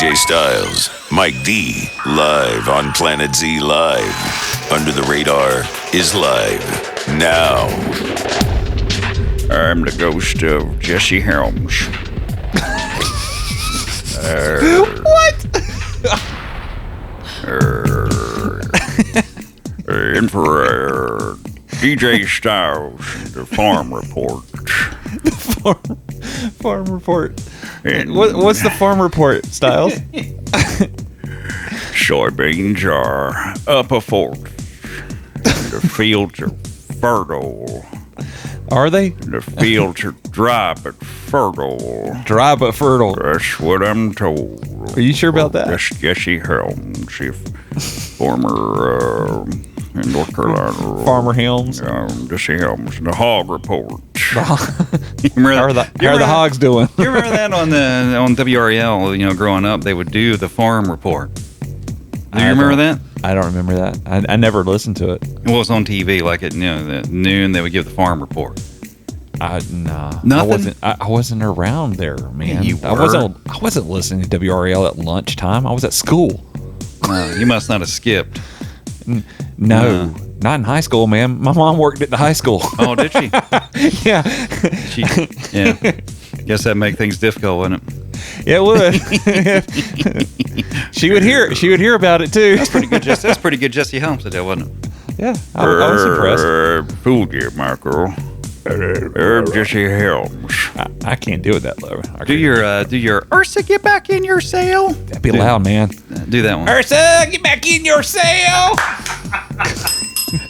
DJ Styles, Mike D, live on Planet Z Live. Under the Radar is live now. I'm the ghost of Jesse Helms. What? And for DJ Styles, the Farm Report. Farm report. And What's the farm report, Styles? soybeans are up a fourth. The fields are fertile. Are they? The fields are dry but fertile. Dry but fertile. That's what I'm told. Are you sure about that? Yes, Jesse Helms, former in North Carolina. Farmer Helms. Jesse Helms, the Hog Report. How are the hogs doing? You remember that on WRL? You know, growing up, they would do the farm report. Do you remember that? I don't remember that. I never listened to it. It was on TV, like at at noon. They would give the farm report. Nah. Nothing? I wasn't around there, man. You I wasn't listening to WRL at lunchtime. I was at school. You must not have skipped. No, not in high school, man. My mom worked at the high school. Oh, did she? Yeah. Yeah. Guess that'd make things difficult, wouldn't it? Yeah, it would. She would hear about it too. That's pretty good. That's pretty good. Jesse Helms did that, wasn't it? Yeah, I was impressed. Fooled you, Michael. Jesse Helms. I can't do it that low. Do your Ursa, get back in your sail. That'd be loud, man. Do that one. Ursa, get back in your sail.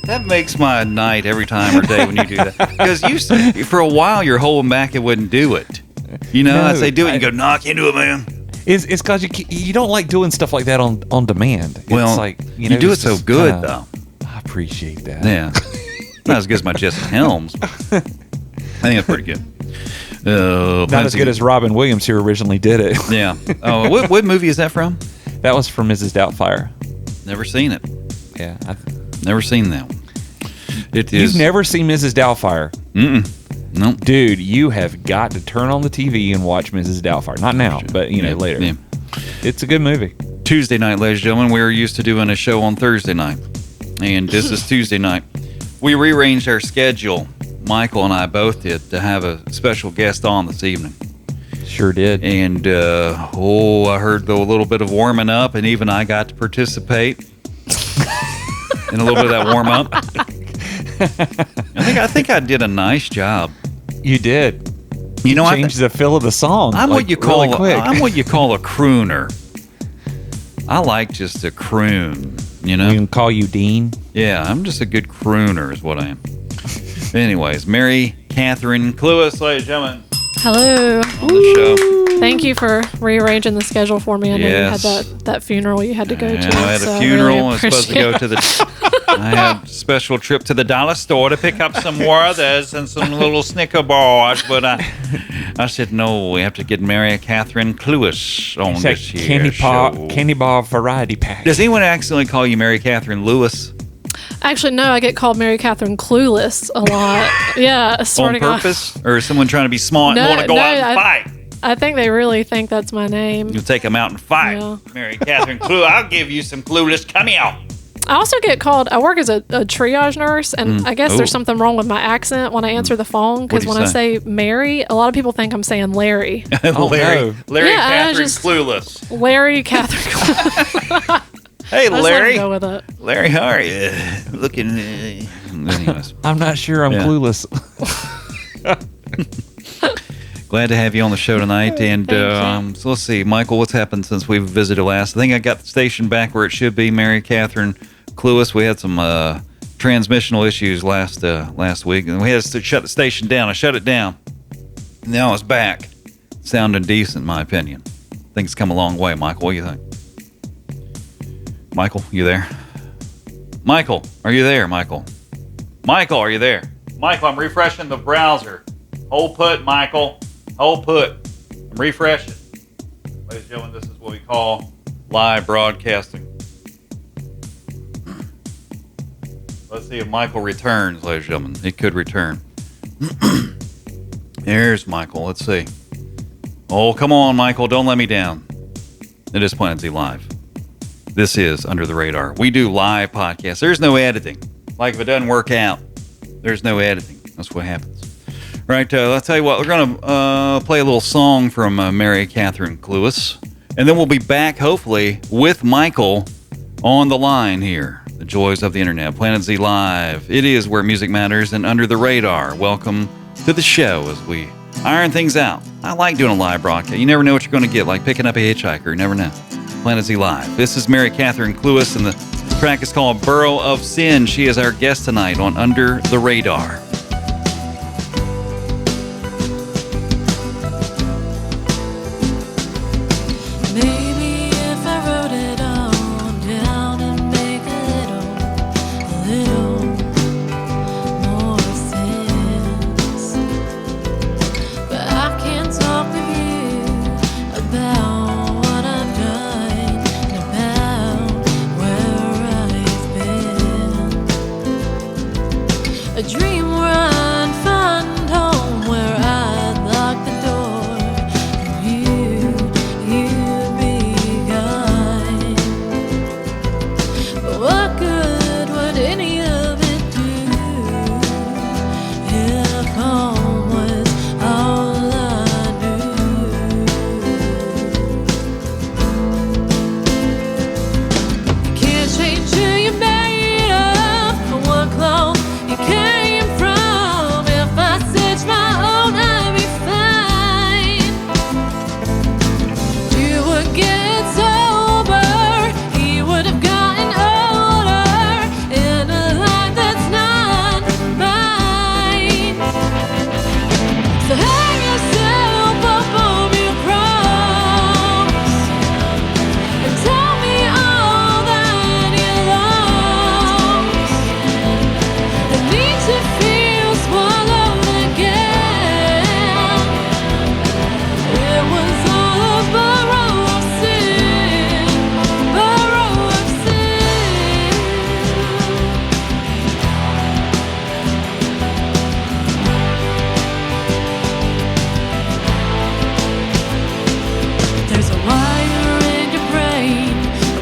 That makes my night every time or day when you do that. Because for a while you're holding back and wouldn't do it. You know, I'd say do it and you go, no, I can't do it, man. It's because you don't like doing stuff like that on demand. Well, it's like, you do it so good, though. I appreciate that. Yeah. Not as good as my Jesse Helms. I think that's pretty good. Not as good as Robin Williams, who originally did it. Yeah. Oh, what movie is that from? That was from Mrs. Doubtfire. Never seen it. Yeah. Never seen that one. You've never seen Mrs. Doubtfire? Mm-mm. Nope. Dude, you have got to turn on the TV and watch Mrs. Doubtfire. Not now, but later. Yeah. It's a good movie. Tuesday night, ladies and gentlemen. We were used to doing a show on Thursday night, and this is Tuesday night. We rearranged our schedule. Michael and I both did, to have a special guest on this evening. Sure did. And I heard a little bit of warming up, and even I got to participate in a little bit of that warm up. I think I did a nice job. You did. You know, changed the feel of the song. I'm what you call a crooner. I like just to croon. You know, we can call you Dean. Yeah, I'm just a good crooner, is what I am. Anyways, Mary Kathryn Clewis, ladies and gentlemen. Hello. On the show. Thank you for rearranging the schedule for me. I know you had that funeral you had to go to. I had a funeral. I was supposed to go to the. I had a special trip to the dollar store to pick up some Werthers and some little Snicker bars, but I said no. We have to get Mary Kathryn Clewis on this here show. Candy bar variety pack. Does anyone accidentally call you Mary Kathryn Lewis? Actually, no. I get called Mary Kathryn Clueless a lot. Yeah, on purpose, or is someone trying to be smart and want to go out and fight? I think they really think that's my name. You'll take them out and fight. Yeah. Mary Kathryn Clewis. I'll give you some Clueless. Come out. I also get called, I work as a triage nurse, and I guess there's something wrong with my accent when I answer the phone, because when I say Mary, a lot of people think I'm saying Larry. Larry Kathryn Clueless. Larry Kathryn Clueless. Hey, Larry. Go with it. Larry, how are you? Looking. Anyways. I'm not sure I'm clueless. Glad to have you on the show tonight. And so let's see, Michael, what's happened since we've visited last? I think I got the station back where it should be. Mary Kathryn Clewis. We had some transmissional issues last week, and we had to shut the station down. I shut it down. Now it's back, sounding decent, in my opinion. I think it's come a long way. Michael, what do you think? Michael, you there? Michael, are you there? Michael, are you there? Michael, I'm refreshing the browser. Hold put, Michael. Hold put. I'm refreshing. Ladies and gentlemen, this is what we call live broadcasting. Let's see if Michael returns, ladies and gentlemen. He could return. There's Michael. Let's see. Oh, come on, Michael. Don't let me down. It is Planet Z Live. This is Under the Radar. We do live podcasts. There's no editing. Like if it doesn't work out, there's no editing. That's what happens. Right, I'll tell you what. We're going to play a little song from Mary Kathryn Clewis. And then we'll be back, hopefully, with Michael on the line here. The joys of the internet. Planet Z Live. It is where music matters and Under the Radar. Welcome to the show as we iron things out. I like doing a live broadcast. You never know what you're going to get, like picking up a hitchhiker. You never know. Planet Z Live. This is Mary Kathryn Clewis, and the track is called Burrow of Sin. She is our guest tonight on Under the Radar.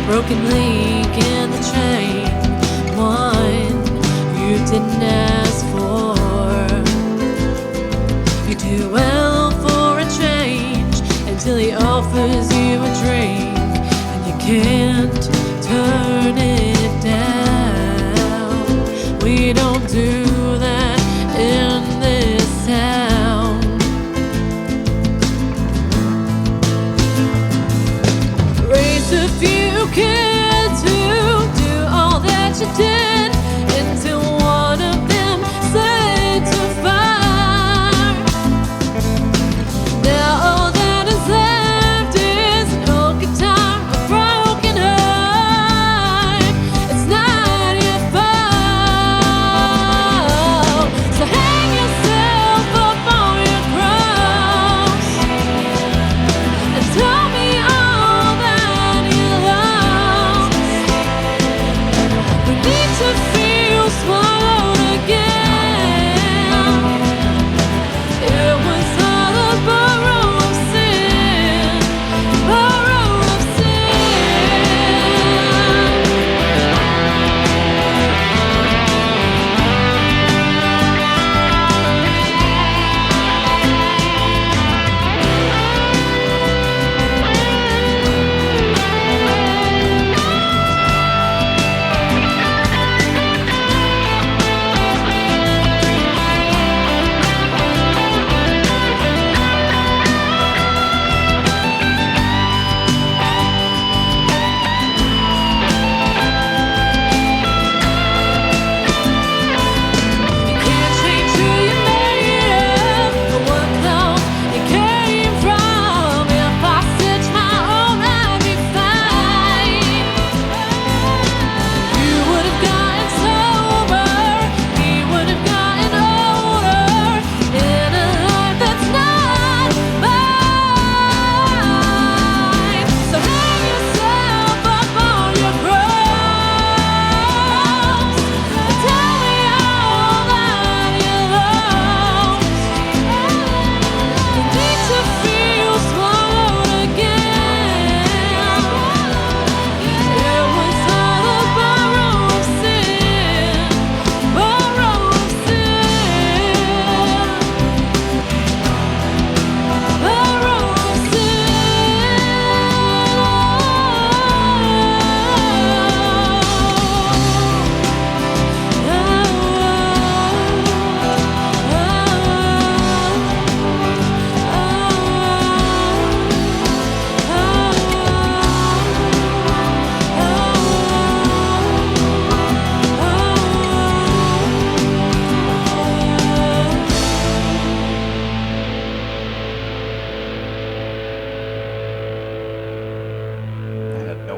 broken link in the chain, one you didn't ask for. You do well for a change until he offers you a drink and you can't turn it down. We don't do that in this town. Raise a few kids who do all that you did until one of them set to fire. Now all that is left is an old guitar, a broken heart. It's not your fault. So hang yourself up on your cross and tell me all that you lost. We need to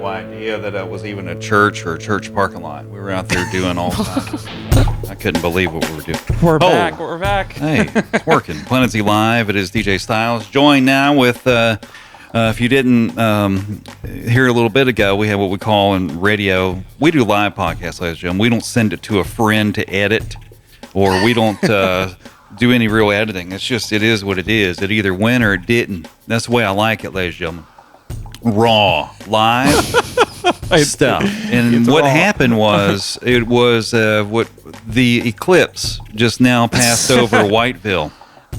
no idea that it was even a church or a church parking lot. We were out there doing all kinds. I couldn't believe what we were doing. We're back. We're back. Hey, it's working. Planet Z Live. It is DJ Styles. Joined now with, if you didn't hear a little bit ago, we have what we call in radio. We do live podcasts, ladies and gentlemen. We don't send it to a friend to edit, or we don't do any real editing. It's just, it is what it is. It either went or it didn't. That's the way I like it, ladies and gentlemen. Raw, live stuff. And what happened was, it was what the eclipse just now passed over Whiteville.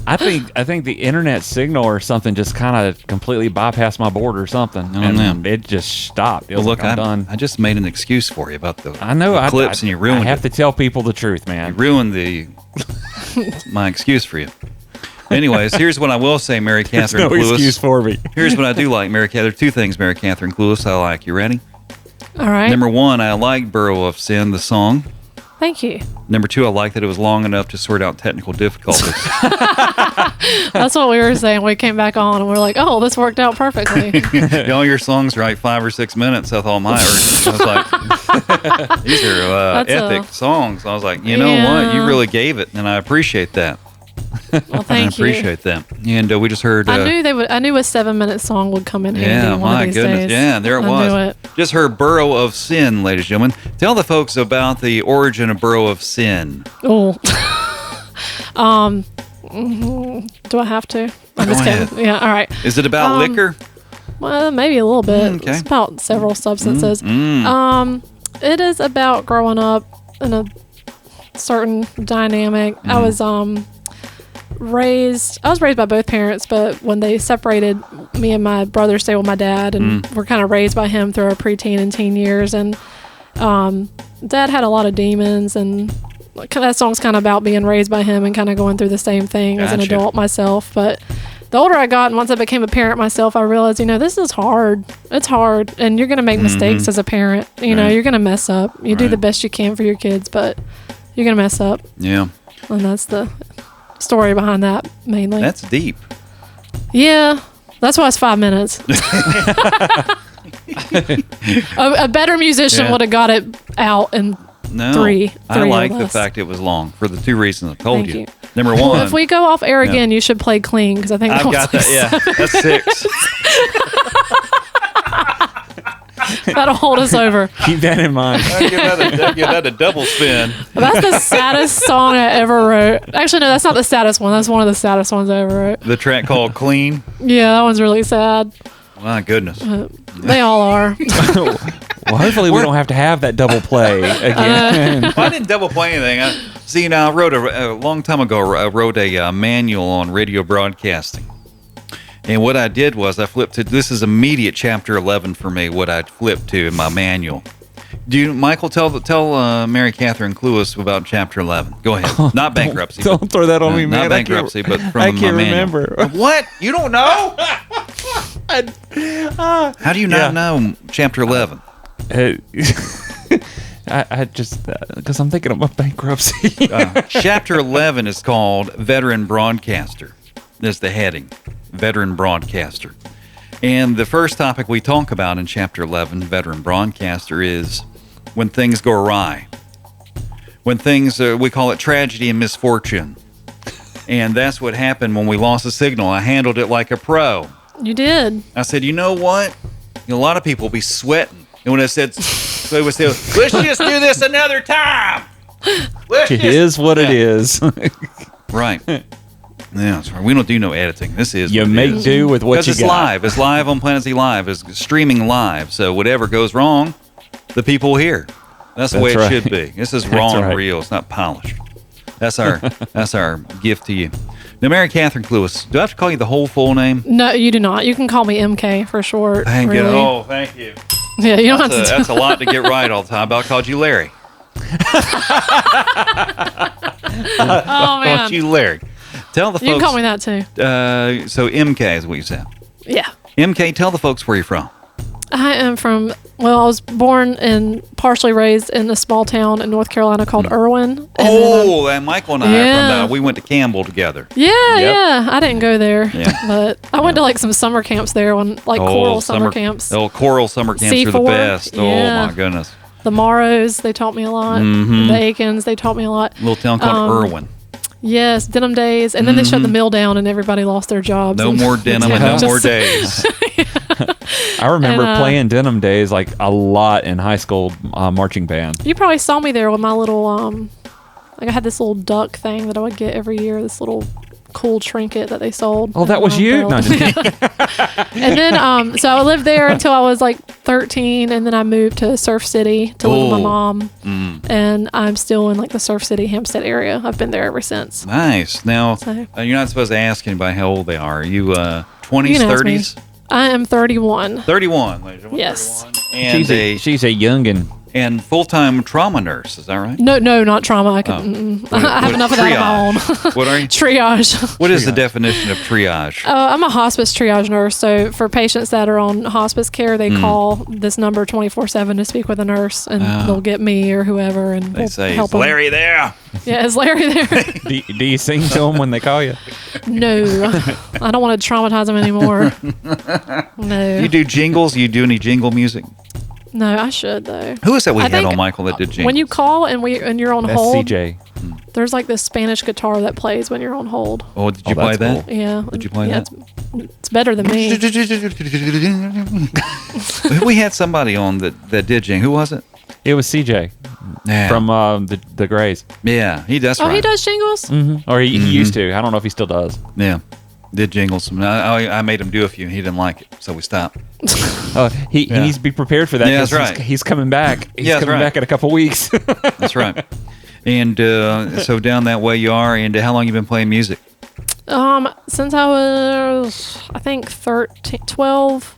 I think the internet signal or something just kind of completely bypassed my board or something, and it just stopped. It was look, like, I'm done. I just made an excuse for you about the eclipse, and you ruined it. I have to tell people the truth, man. You ruined my excuse for you. Anyways, here's what I will say, Mary Kathryn Clewis. No excuse for me. Here's what I do like, Mary Kathryn. Two things, Mary Kathryn Clewis, I like. You ready? All right. Number one, I like Burrow of Sin, the song. Thank you. Number two, I like that it was long enough to sort out technical difficulties. That's what we were saying. We came back on and we're like, oh, this worked out perfectly. All your songs are like 5 or 6 minutes. That's all mine. I was like, these are epic songs. I was like, you know what? You really gave it, and I appreciate that. Well, thank you. I appreciate that. And we just heard. I knew they would. I knew a 7-minute song would come in handy. Yeah, one my of these goodness. days. Yeah, there it I was. knew it. Just heard Burrow of Sin, ladies and gentlemen. Tell the folks about the origin of Burrow of Sin. Oh. Do I have to? I'm just kidding. Yeah. All right. Is it about liquor? Well, maybe a little bit. Okay. It's about several substances. It is about growing up in a certain dynamic. I was raised by both parents, but when they separated, me and my brother stayed with my dad, and we're kind of raised by him through our preteen and teen years. And dad had a lot of demons, and that song's kind of about being raised by him and kind of going through the same thing as an adult myself. But the older I got, and once I became a parent myself, I realized, this is hard. It's hard, and you're going to make mistakes as a parent. You're going to mess up. You do the best you can for your kids, but you're going to mess up. Yeah. And that's the story behind that, mainly. That's deep. Yeah. That's why it's 5 minutes. A better musician would have got it out in three I like or the less. fact it was long for the two reasons I told Thank you. Number one. Well, if we go off air again, you should play clean, because I think I've got that. Yeah, that's 6. That'll hold us over. Keep that in mind. Give that a double spin. That's the saddest song I ever wrote. Actually, no, that's not the saddest one. That's one of the saddest ones I ever wrote. The track called Clean. Yeah, that one's really sad. My goodness. They all are. Well, hopefully we don't have to have that double play again. Well, I didn't double play anything. I wrote a long time ago. I wrote a manual on radio broadcasting. And what I did was I flipped to, this is immediate chapter 11 for me, what I flipped to in my manual. Michael, tell Mary Kathryn Clewis about chapter 11. Go ahead. Not bankruptcy. Don't throw that on me, man. Not bankruptcy, but from I my can't manual. remember. What? You don't know? How do you not know chapter 11? I just, because I'm thinking about bankruptcy. Chapter 11 is called Veteran Broadcaster. That's the heading. Veteran Broadcaster. And the first topic we talk about in Chapter 11, Veteran Broadcaster, is when things go awry. When things, we call it tragedy and misfortune. And that's what happened when we lost the signal. I handled it like a pro. You did. I said, you know what? A lot of people will be sweating. And when I said, they would say, let's just do this another time. It is what it is. Right. Yeah, that's right. We don't do no editing. This is you make do with what you got. Because it's live. It's live on Planet Z Live. It's streaming live. So whatever goes wrong, the people will hear. That's the way it should be. This is raw and real. It's not polished. That's our gift to you. Now, Mary Kathryn Clewis, do I have to call you the whole full name? No, you do not. You can call me MK for short. Thank you. Really. Oh, thank you. Yeah, you don't have to. That's a lot to get right all the time. But I called you Larry. Oh, man. Called you Larry. Tell the folks. You can call me that too. So MK is what you said. Yeah. MK, tell the folks where you're from. I am from. Well, I was born and partially raised in a small town in North Carolina called Irwin. And Michael and I Yeah. we went to Campbell together. Yeah, Yep. yeah. I didn't go there, Yeah. but I went to like some summer camps there, choral summer camps. Oh, choral summer camps are the C4, best. yeah. Oh my goodness. The Morrows, they taught me a lot. Mhm. The Aikens, they taught me a lot. Little town called Irwin. Yes, denim days, and then they shut the mill down, and everybody lost their jobs. No and- more denim and no more days. I remember And, playing Denim Days like a lot in high school marching band. You probably saw me there with my little like I had this little duck thing that I would get every year. This little cool trinket that they sold. Oh, that was you? No, just kidding. And then so I lived there until I was like 13, and then I moved to Surf City to live with my mom. And I'm still in like the Surf City Hampstead area. I've been there ever since. Nice. Now, So- you're not supposed to ask anybody how old they are. Are you 20s, You can ask me. 30s? I am 31. 31, ladies and gentlemen. Yes. 31. And she's a youngin. and full-time trauma nurse, is that right? No, not trauma. I could. I have enough of that on my own. What are you? Triage. What is the definition of triage? I'm a hospice triage nurse. So for patients that are on hospice care, they call this number 24/7 to speak with a nurse, and they'll get me or whoever, and They we'll say, help is 'em. Larry there? Yeah, is Larry there? Do you sing to them when they call you? No, I don't want to traumatize them anymore. No, You do jingles? You do any jingle music? no, I should though. Who is that we I had think on, Michael, that did jingles? When you call and you're on That's hold, CJ. there's like this Spanish guitar that plays when you're on hold. Oh, did you Oh, play that's that? Yeah, Did you play yeah, that? It's better than me. We had somebody on that did jing. Who was it? It was CJ Yeah. from the Grays. Yeah, that's Oh, right. he does jingles. Or he used to. I don't know if he still does. Yeah, did jingles. I made him do a few. He didn't like it, so we stopped. He Yeah. needs to be prepared for that. Yeah, that's 'cause right. He's coming back. He's Yeah, that's coming right. back in a couple weeks. That's right. And so down that way you are. And how long you been playing music? Since I was, I think 12.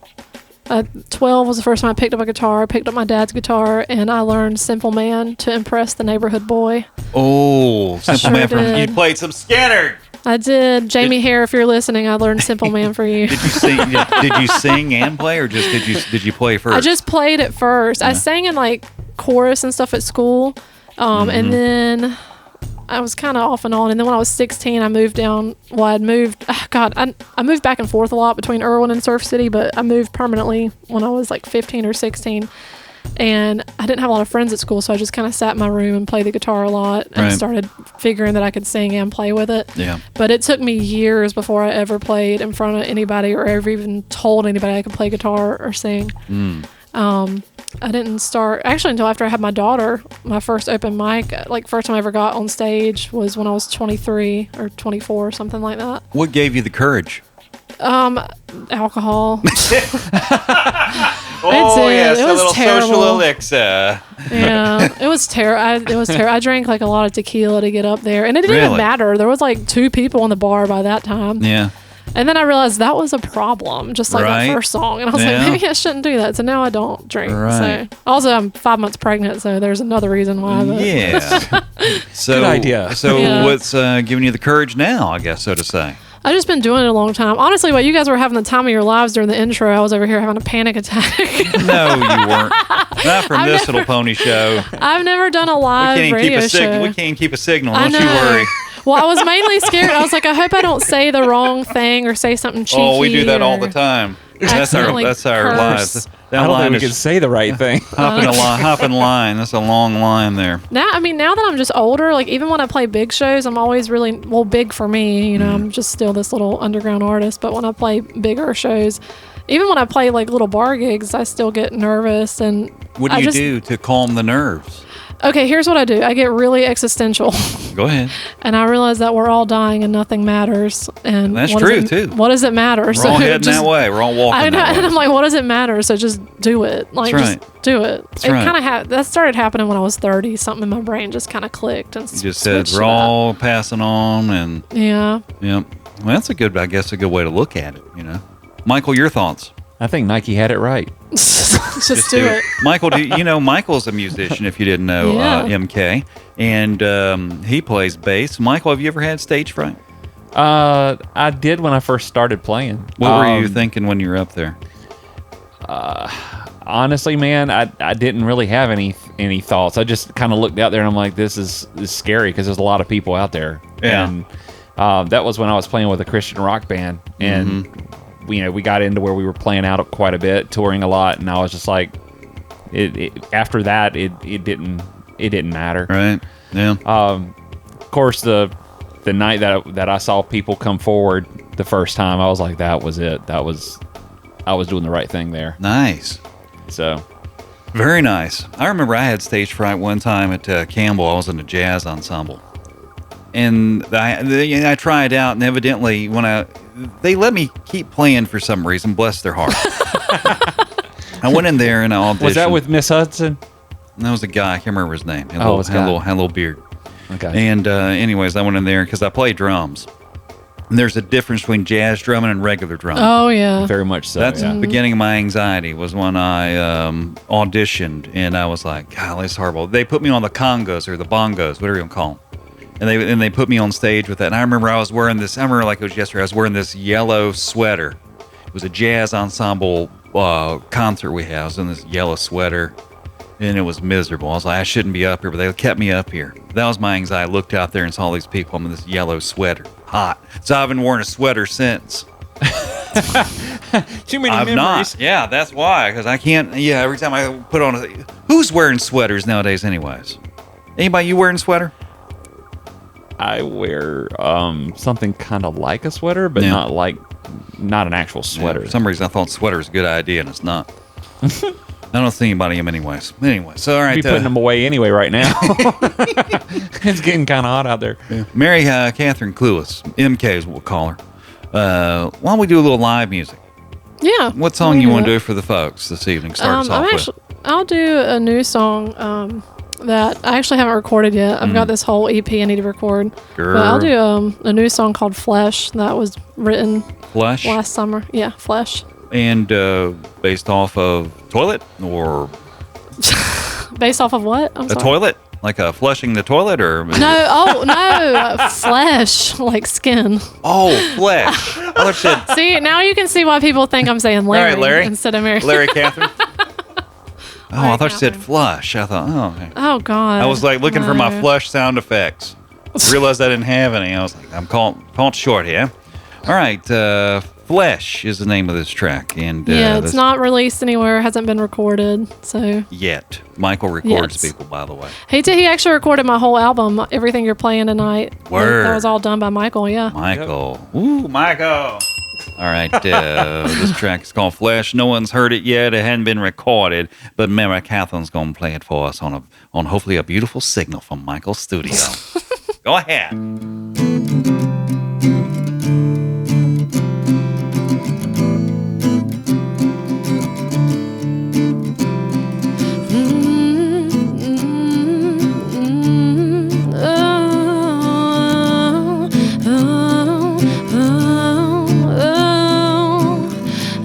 12 was the first time I picked up a guitar. I picked up my dad's guitar, and I learned Simple Man to impress the neighborhood boy. Oh, Simple Sure Man from did. you played some Skinner. I did. Jamie Hare, if you're listening, I learned Simple Man for you. Did you sing? Did you sing and play, or just did you play first? I just played it first. I sang in like chorus and stuff at school, and then I was kind of off and on. And then when I was 16, I moved down. Well, I moved back and forth a lot between Irwin and Surf City, but I moved permanently when I was like 15 or 16. And I didn't have a lot of friends at school, so I just kind of sat in my room and played the guitar a lot, and Right. started figuring that I could sing and play with it. Yeah. But it took me years before I ever played in front of anybody or ever even told anybody I could play guitar or sing. I didn't start actually until after I had my daughter. My first open mic, like first time I ever got on stage, was when I was 23 or 24, something like that. What gave you the courage? Alcohol. Oh it. yes, It a was little terrible. social elixir. Yeah, it was terrible. It was terrible. I drank like a lot of tequila to get up there, and it didn't even Really? matter. There was like 2 people in the bar by that time. Yeah. And then I realized that was a problem, just like Right. that first song. And I was Yeah. like, maybe I shouldn't do that. So now I don't drink. Right. So also, I'm 5 months pregnant, so there's another reason why. But Yeah. So, Good idea. So Yeah. what's giving you the courage now, I guess, so to say? I've just been doing it a long time. Honestly, while you guys were having the time of your lives during the intro, I was over here having a panic attack. No, you weren't. Not from I've this never- little pony show. I've never done a We live can't even keep radio a signal. show. We can't keep a signal. I Don't you know. worry. Well, I was mainly scared. I was like, I hope I don't say the wrong thing or say something cheeky. Oh, we do that all or- the time. That's our accidentally that's our curse. lives. I That don't think line we is could say the right thing. hopping line. That's a long line there. Now that I'm just older, like even when I play big shows, I'm always really, well, big for me, you know, I'm just still this little underground artist. But when I play bigger shows, even when I play like little bar gigs, I still get nervous. And What do I you just, do to calm the nerves? Okay, here's what I do. I get really existential, Go ahead. and I realize that we're all dying and nothing matters. And That's what does true, it- too. What does it matter? We're all heading just- that way. We're all walking I know, that and way. I'm like, what does it matter? So just do it. Like, That's just do it. It right. kind of that started happening when I was 30. Something in my brain just kind of clicked and You just said switched we're it up. all passing on, and Yeah. yep. Well, that's a good way to look at it. You know, Michael, your thoughts? I think Nike had it right. just do it. Michael, Michael's a musician. If you didn't know, Yeah. MK, and he plays bass. Michael, have you ever had stage fright? I did when I first started playing. What were you thinking when you were up there? honestly, man, I didn't really have any thoughts. I just kind of looked out there and I'm like, this is scary because there's a lot of people out there. Yeah. And that was when I was playing with a Christian rock band, and we got into where we were playing out quite a bit, touring a lot, and I was just like, after that, it didn't matter. Right. Yeah. Of course, the night that I saw people come forward the first time, I was like, that was it. I was doing the right thing there. Nice. So. Very nice. I remember I had stage fright one time at Campbell. I was in a jazz ensemble. And I tried out, and evidently they let me keep playing for some reason. Bless their heart. I went in there and I auditioned. Was that with Miss Hudson? And that was a guy. I can't remember his name. Had a a little beard. Okay. And anyways, I went in there because I play drums. And there's a difference between jazz drumming and regular drumming. Oh, yeah. Very much so. That's yeah. the beginning of my anxiety was when I auditioned, and I was like, God, it's horrible. They put me on the congas or the bongos, whatever you want to call them. And they put me on stage with that. And I remember I was wearing this, I remember like it was yesterday, I was wearing this yellow sweater. It was a jazz ensemble concert we had. I was in this yellow sweater, and it was miserable. I was like, I shouldn't be up here, but they kept me up here. That was my anxiety. I looked out there and saw all these people. I'm in this yellow sweater. Hot. So I haven't worn a sweater since. Too many I've memories. not. Yeah, that's why. Because I can't. Yeah, every time I put on who's wearing sweaters nowadays, anyways? Anybody you wearing a sweater? I wear something kind of like a sweater, but not an actual sweater. Yeah, for some reason, I thought sweater was a good idea, and it's not. I don't see anybody in them anyways. Anyway, so all right. Be putting them away anyway right now. It's getting kind of hot out there. Yeah. Mary Kathryn Clewis, MK is what we'll call her. Why don't we do a little live music? Yeah. What song you want to do for the folks this evening? Start us off with. I'll do a new song that I actually haven't recorded yet. I've got this whole EP I need to record. Girl. But I'll do a new song called Flesh that was written Flesh? last summer. Yeah, Flesh. And based off of toilet or Based off of what? I'm a sorry. toilet? Like flushing the toilet or? No, flesh, like skin. Oh, flesh. I thought you said, See, now you can see why people think I'm saying Larry, all right, Larry. instead of Mary. Larry Catherine. I thought you said Catherine. flush. I thought, okay. Oh, God. I was like looking for my No. flush sound effects. Realized I didn't have any. I was like, I'm calling short here. All right, Flesh is the name of this track, and Yeah, it's not released anywhere. Hasn't been recorded. So yet. Michael records Yes. people, by the way. he actually recorded my whole album, everything you're playing tonight. Word. That was all done by Michael. Yeah. Michael. Ooh, Michael. All right, this track is called Flesh. No one's heard it yet. It hadn't been recorded, but Mary Kathryn's going to play it for us on hopefully a beautiful signal from Michael's studio. Go ahead.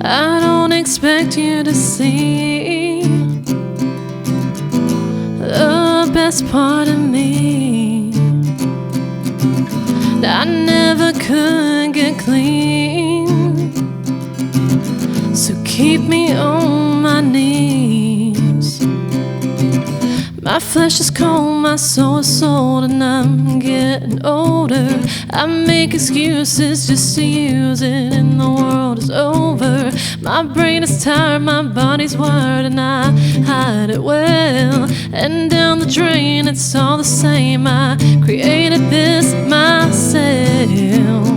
I don't expect you to see the best part of me. I never could get clean, so keep me on my knees. My flesh is cold, my soul is sold, and I'm getting older. I make excuses just to use it, and the world is over. My brain is tired, my body's wired, and I hide it well. And down the drain, it's all the same. I created this myself.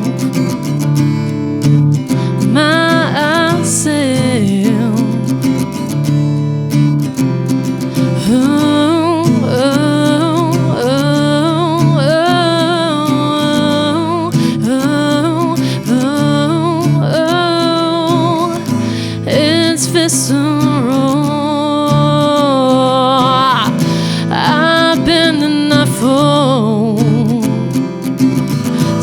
Myself. It's visceral. I've been enough for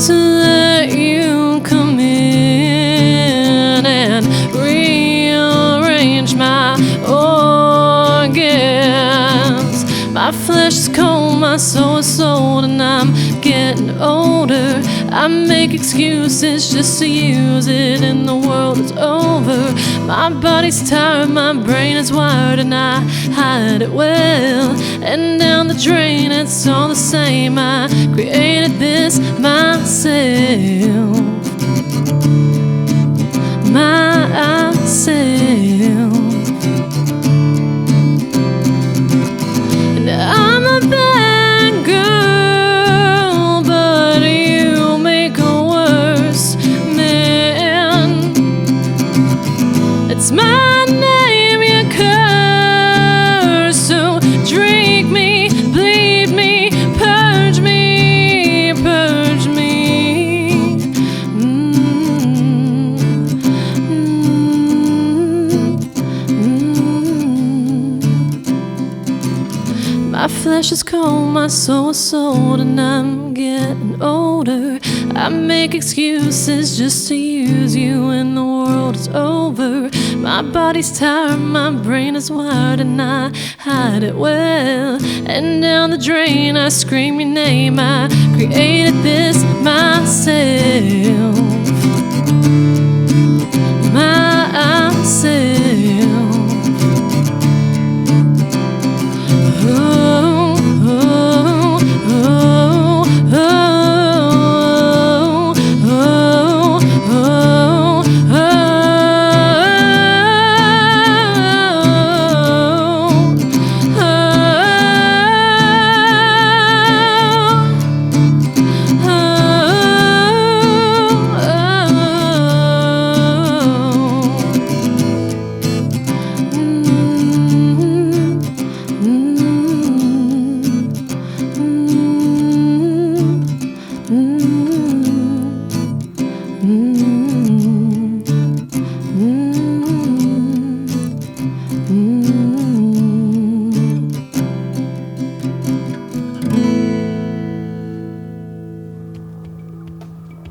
to let you come in and rearrange my organs. My flesh is cold, my soul is sold, and I'm getting older. I make excuses just to use it, and the world is over. My body's tired, my brain is wired, and I hide it well. And down the drain, it's all the same. I created this myself. Myself. And I'm a bad girl, but you make a worse man. It's my name you curse, so drink me, bleed me, purge me, purge me. My flesh is cold, my soul is sold, and I'm getting older. I make excuses just to use you, and the world is over. My body's tired, my brain is wired, and I hide it well. And down the drain, I scream your name. I created this myself. Myself.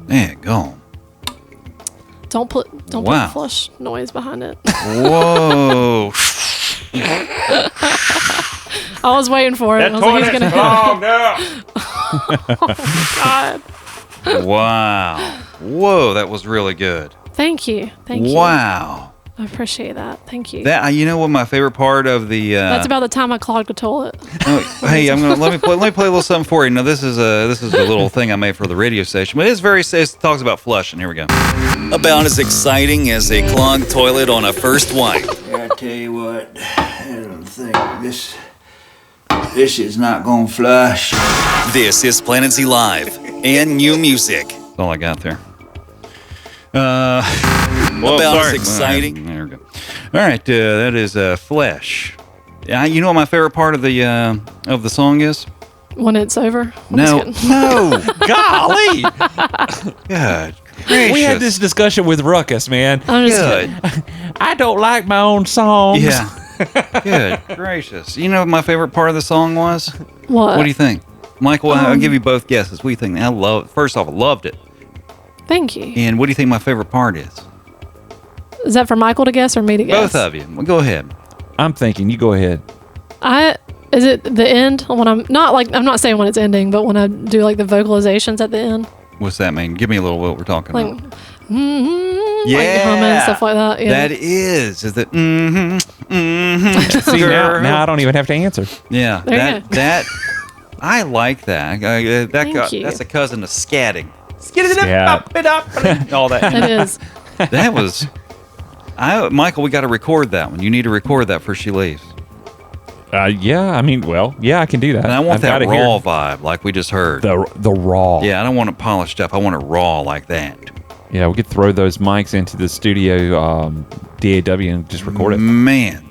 Man, go. Don't put Wow. a flush noise behind it. Whoa. I was waiting for it. I was like, he's gonna God. Wow. Whoa, that was really good. Thank you. Thank you. Wow. I appreciate that. Thank you. That you know what my favorite part of the That's about the time I clogged a toilet. hey, let me play a little something for you. Now this is a little thing I made for the radio station, but it talks about flushing. Here we go. About as exciting as a clogged toilet on a first wipe. I tell you what, I don't think this is not gonna flush. This is Planet Z Live and new music. That's all I got there. About as exciting. There we go. All right, that is Flesh. You know what my favorite part of the song is? When it's over. I'm No, just kidding. no. Golly! God gracious. We had this discussion with Ruckus, man. I'm just Good. kidding. I don't like my own songs. Yeah. Good gracious. You know what my favorite part of the song was? What? What do you think? Michael, I'll give you both guesses. What do you think? First off, I loved it. Thank you. And what do you think my favorite part is? Is that for Michael to guess or me to guess? Both of you. Well, go ahead. I'm thinking. You go ahead. Is it the end when I'm not saying when it's ending, but when I do like the vocalizations at the end, What's that mean? Give me a little what we're talking like about. like humming and stuff like that. Yeah. That is it mm-hmm, See, now I don't even have to answer. Yeah. There you go. That I like that. Thank you. That's a cousin of scatting. Yeah. All that. It is. That was Michael, we got to record that one. You need to record that before she leaves. Yeah. I mean, well, yeah, I can do that. And I want I've that gotta raw hear vibe like we just heard. the raw. Yeah, I don't want it polished up. I want it raw like that. Yeah, we could throw those mics into the studio DAW and just record it. Man,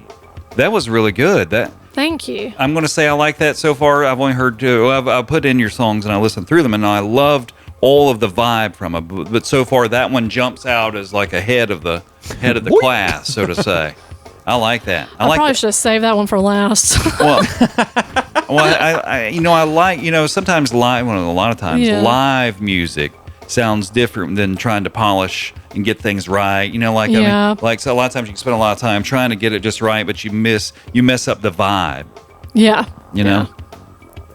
that was really good. Thank you. I'm going to say I like that so far. I've only heard two. I've put in your songs and I listened through them, and I loved all of the vibe from it. But so far, that one jumps out as like a head of the class, so to say. I like that. I like probably that. should have saved that one for last. Well, I like sometimes live. Well, a lot of times Yeah. live music sounds different than trying to polish and get things right. Yeah. So a lot of times you can spend a lot of time trying to get it just right, but you mess up the vibe. Yeah. You know.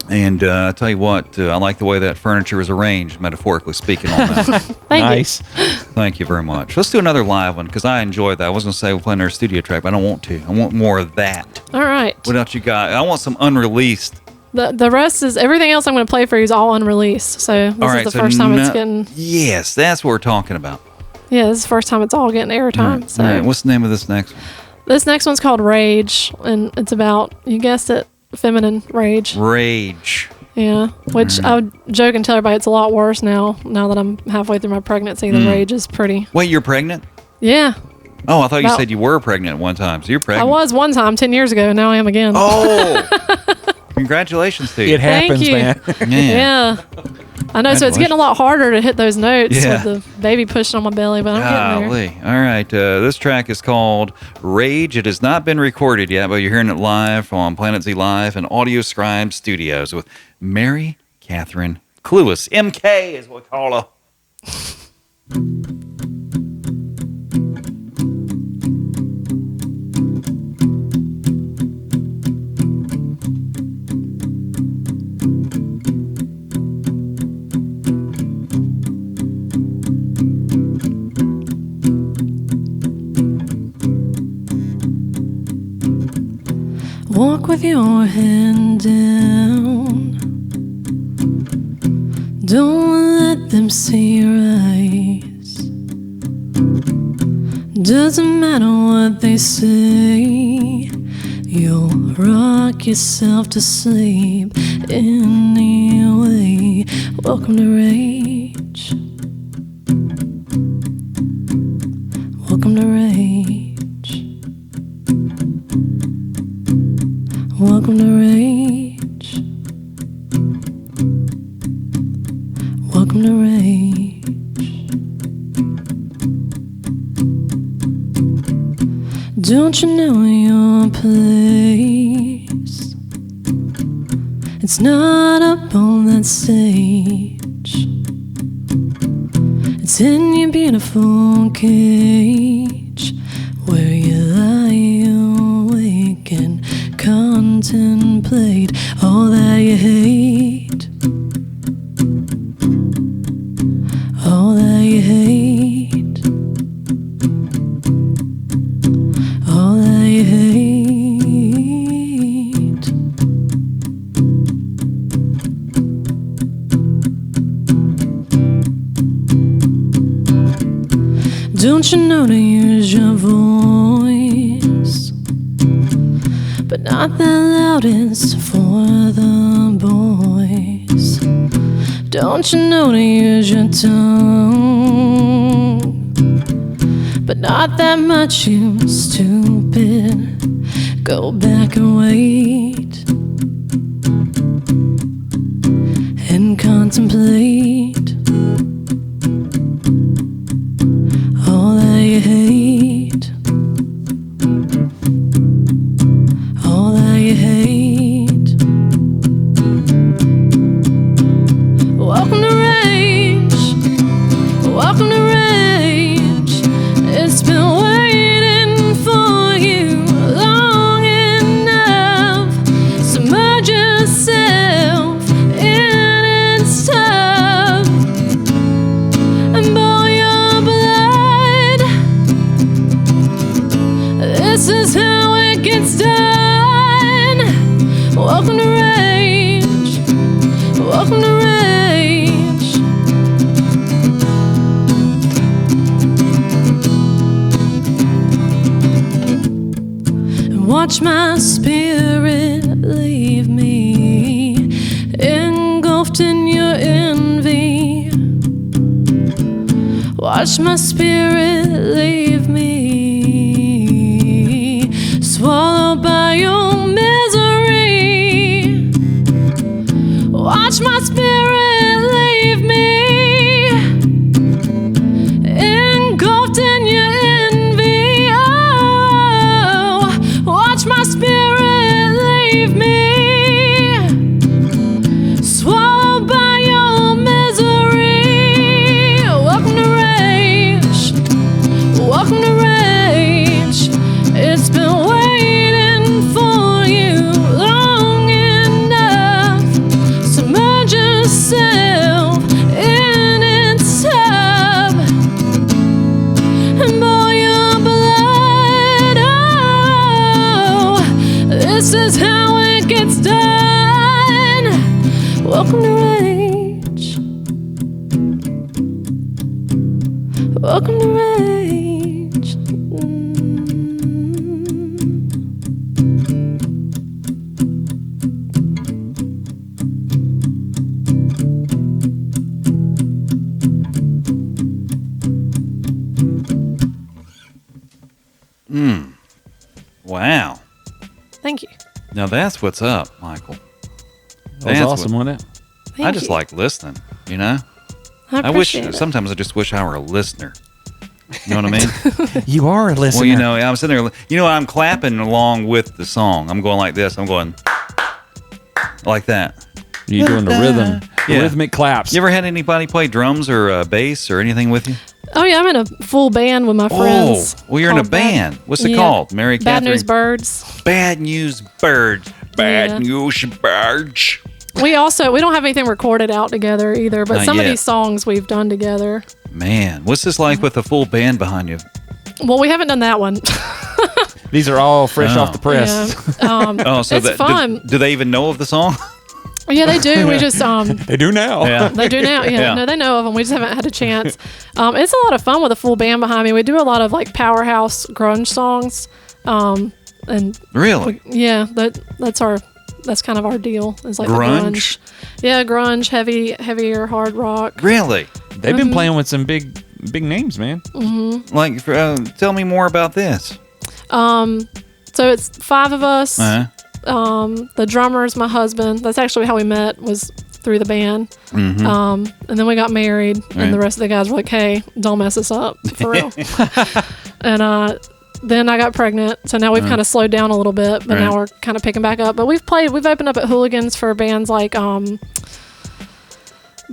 And I tell you what, I like the way that furniture is arranged, metaphorically speaking on that. Thank Nice. Thank you very much. Let's do another live one because I enjoy that. I was going to say we're playing our studio track, but I don't want to. I want more of that. you. All right. What else you got? I want some unreleased. The rest is everything else I'm going to play for you is all unreleased. So this All right, is the so first time it's getting. Yes, that's what we're talking about. Yeah, this is the first time it's all getting airtime. So All right, what's the name of this next one? this next one's called Rage, and it's about, you guessed it, feminine rage. Rage. Yeah, which I would joke and tell everybody it's a lot worse now that I'm halfway through my pregnancy. The rage is pretty. Wait, you're pregnant? Yeah, Oh, I thought you About- said you were pregnant at one time. So you're I pregnant. was one time 10 years ago, and now I am again. Oh, congratulations to you. It happens, you. man. Yeah. I know, so it's getting a lot harder to hit those notes Yeah. with the baby pushing on my belly, but I'm getting there. Golly. All right. This track is called Rage. It has not been recorded yet, but you're hearing it live on Planet Z Live and Audio Scribe Studios with Mary Kathryn Clewis. MK is what we call her. Walk with your hand down. Don't let them see your eyes. Doesn't matter what they say. You'll rock yourself to sleep anyway. Welcome to rage. Welcome to rage. Welcome to rage. Welcome to rage. Don't you know your place? It's not up on that stage. It's in your beautiful cage, where you lie awake and contemplate all that you hate. All that you hate. All that you hate. Don't you know to use your voice, but not the loudest for the boys. Don't you know to use your tongue, but not that much, you stupid. Go back and wait and contemplate all that you hate. All that you hate. Welcome to rage. Welcome to rage. It's been waiting for you long enough. Submerge yourself in its tub and boil your blood. This is how it gets done. Welcome to rage. Welcome to rage. And watch my spirit leave me, engulfed in your envy. Watch my spirit leave me, swallowed by your misery. Watch my spirit leave me, engulfed in your envy. Oh, watch my spirit leave me, swallowed by your misery. Welcome to rage. Welcome to rage. It's been waiting for you long enough. Welcome to Rage. Welcome to Rage. Wow. Thank you. Now that's what's up, Michael. That was That's awesome, what- wasn't it? Thank I just you. like listening, you know? I wish, appreciate it. sometimes I just wish I were a listener. You know what I mean? You are a listener. Well, you know, I'm sitting there, you know, I'm clapping along with the song. I'm going like this. I'm going like that. You're doing the rhythm, Yeah. rhythmic claps. You ever had anybody play drums or bass or anything with you? Oh yeah, I'm in a full band with my friends. Oh, well, you're in a called Bad- band. What's it Yeah. called? Mary Kathryn? Bad News Birds. Bad News Birds. Bad Yeah. News Birds. We don't have anything recorded out together either, but Not some yet. of these songs we've done together. Man, what's this like with a full band behind you? Well, we haven't done that one. These are all fresh Oh. off the press. Yeah. Oh, so It's fun. Do they even know of the song? Yeah, they do. We just They do now. Yeah. they do now. Yeah, Yeah. no, they know of them. We just haven't had a chance. It's a lot of fun with a full band behind me. We do a lot of like powerhouse grunge songs, and Really? yeah, that's kind of our deal. Is like the Grunge? grunge. Yeah, grunge, heavier hard rock. Really? They've been playing with some big names, man. Like, tell me more about this. So it's 5 of us. Uh-huh. The drummer is my husband. That's actually how we met, was through the band. Mm-hmm. And then we got married, Right. and the rest of the guys were like, "Hey, don't mess us up, for real." And then I got pregnant, so now we've kind of slowed down a little bit, but Right. now we're kind of picking back up. But we've opened up at Hooligans for bands like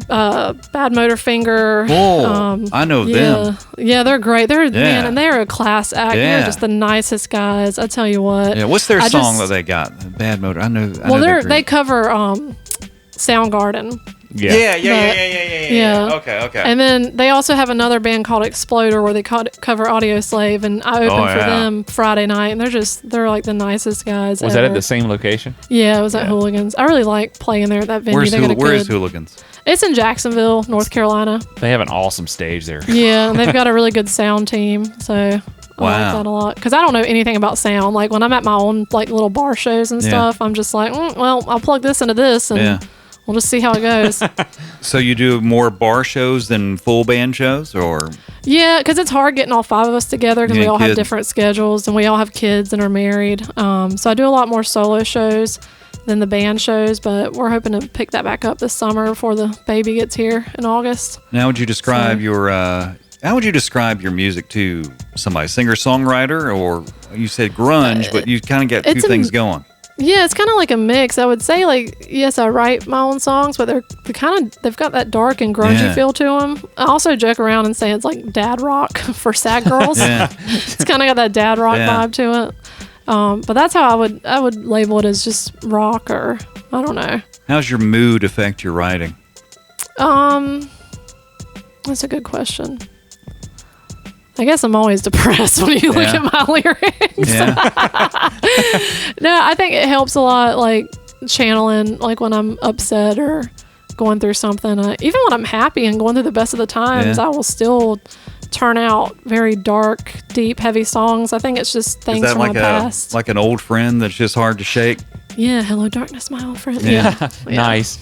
Bad Motor Finger. Oh, I know them. Yeah, they're great. They're man, Yeah. and they're a class act. Yeah. They're just the nicest guys. I tell you what. Yeah, what's their I song just- that they got? Bad Motor. I know. Well, they're they great. cover Soundgarden. Yeah. Yeah. Okay. And then they also have another band called Exploder where they cover Audio Slave, and I opened for yeah. them Friday night, and they're like the nicest guys. Was that ever. at the same location? Yeah, it was at Hooligans. I really like playing there at that venue. Where is Hooligans? It's in Jacksonville, North Carolina. They have an awesome stage there. Yeah, and they've got a really good sound team, so I like Wow. that a lot. Because I don't know anything about sound. Like when I'm at my own like little bar shows and Yeah. stuff, I'm just like, well, I'll plug this into this, and Yeah. we'll just see how it goes. So you do more bar shows than full band shows, or Yeah, because it's hard getting all 5 of us together because we Yeah, all have kids. different schedules and we all have kids and are married. So I do a lot more solo shows than the band shows, but we're hoping to pick that back up this summer before the baby gets here in August. now would you describe your how would you describe your music to somebody, singer songwriter, or you said grunge, but you kind of got two it's a- things going. Yeah, it's kind of like a mix. I would say like yes, I write my own songs, but they've got that dark and grungy Yeah. feel to them. I also joke around and say it's like dad rock for sad girls. Yeah. It's kind of got that dad rock Yeah. vibe to it. But that's how I would label it, as just rock, or I don't know. How's your mood affect your writing? That's a good question. I guess I'm always depressed when you look Yeah. at my lyrics. Yeah. No, I think it helps a lot, like channeling, like when I'm upset or going through something. Even when I'm happy and going through the best of the times, Yeah. I will still turn out very dark, deep, heavy songs. I think it's just Is things that from like my past. like an old friend that's just hard to shake? Yeah, hello darkness, my old friend. Yeah. Nice.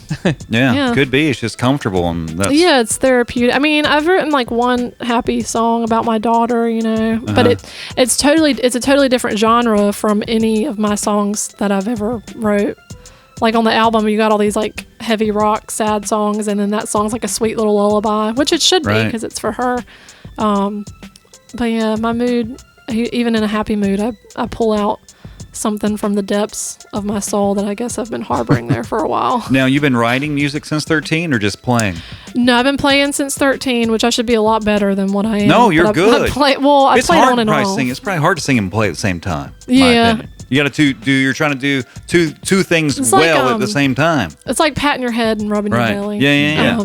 Yeah, Yeah. could be. It's just comfortable, and that's Yeah, it's therapeutic. I mean, I've written like one happy song about my daughter, you know, but it's a totally different genre from any of my songs that I've ever wrote. Like on the album, you got all these like heavy rock, sad songs, and then that song's like a sweet little lullaby, which it should be Right. because it's for her. But yeah, my mood, even in a happy mood, I pull out something from the depths of my soul that I guess I've been harboring there for a while. Now, you've been writing music since 13 or just playing? No, I've been playing since 13, which I should be a lot better than what I am. No, you're But good. I played It's on hard to and probably off. sing. It's probably hard to sing and play at the same time. in my Yeah. opinion. You got to you're trying to do two things It's like, well at the same time. It's like patting your head and rubbing Right. your belly. Yeah.